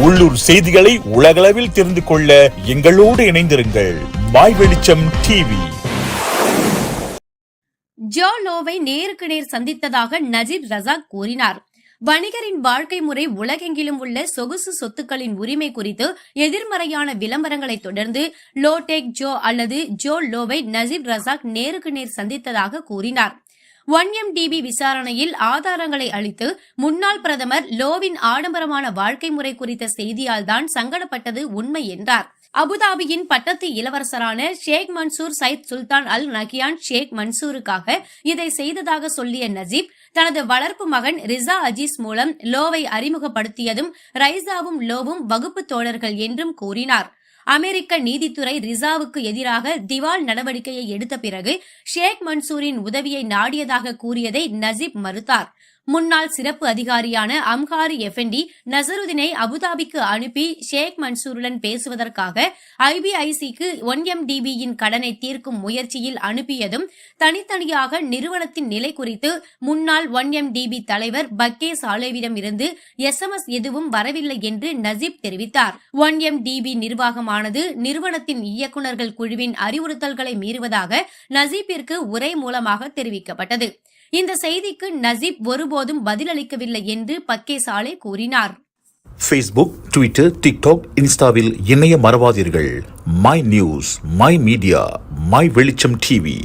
உள்ளூர் செய்திகளை உலகளவில் தெரிந்து கொள்ள எங்களோடு இணைந்திருங்கள். மாய் வெளிச்சம் டிவி. ஜோ லோவை நேருக்கு நேர் சந்தித்ததாக நஜீப் ரசாக் கூறினார். வணிகரின் வாழ்க்கை முறை உலகெங்கிலும் உள்ள சொகுசு சொத்துக்களின் உரிமை குறித்து எதிர்மறையான விளம்பரங்களை தொடர்ந்து லோடெக் ஜோ அல்லது ஜோ லோவை நஜீப் ரசாக் நேருக்கு நேர் சந்தித்ததாக கூறினார். 1MDB விசாரணையில் ஆதாரங்களை அளித்து முன்னாள் பிரதமர் லோவின் ஆடம்பரமான வாழ்க்கை முறை குறித்த செய்தியால் தான் சங்கடப்பட்டது உண்மை என்றார். அபுதாபியின் பட்டத்து இளவரசரான ஷேக் மன்சூர் சையத் சுல்தான் அல் நஹ்யான் ஷேக் மன்சூருக்காக இதை செய்ததாக சொல்லிய நஜீப், தனது வளர்ப்பு மகன் ரிசா அஜீஸ் மூலம் லோவை அறிமுகப்படுத்தியதும் ரைசாவும் லோவும் வகுப்பு தோழர்கள் என்றும் கூறினார். அமெரிக்க நீதித்துறை ரிசாவுக்கு எதிராக திவால் நடவடிக்கையை எடுத்த பிறகு ஷேக் மன்சூரின் உதவியை நாடியதாக கூறியதை நஜீப் மறுத்தார். முன்னாள் சிறப்பு அதிகாரியான அம்காரி எஃபெண்டி நசருதீனை அபுதாபிக்கு அனுப்பி ஷேக் மன்சூருடன் பேசுவதற்காக IBICக்கு 1MDBயின் கடனை தீர்க்கும் முயற்சியில் அனுப்பியதும் தனித்தனியாக நிறுவனத்தின் நிலை குறித்து முன்னாள் 1MDB தலைவர் பக்கே சாலேவிடம் இருந்து SMS எதுவும் வரவில்லை என்று நஜீப் தெரிவித்தார். 1MDB நிர்வாகமானது நிறுவனத்தின் இயக்குநர்கள் குழுவின் அறிவுறுத்தல்களை மீறுவதாக நஜீப்பிற்கு உரை மூலமாக தெரிவிக்கப்பட்டது. இந்த செய்திக்கு நஜீப் ஒருபோதும் பதிலளிக்கவில்லை என்று பக்கே சாலே கூறினார். Facebook, Twitter, TikTok, இன்ஸ்டாவில் இணைய மறவாதீர்கள். My news, my media, my வெளிச்சம் டிவி.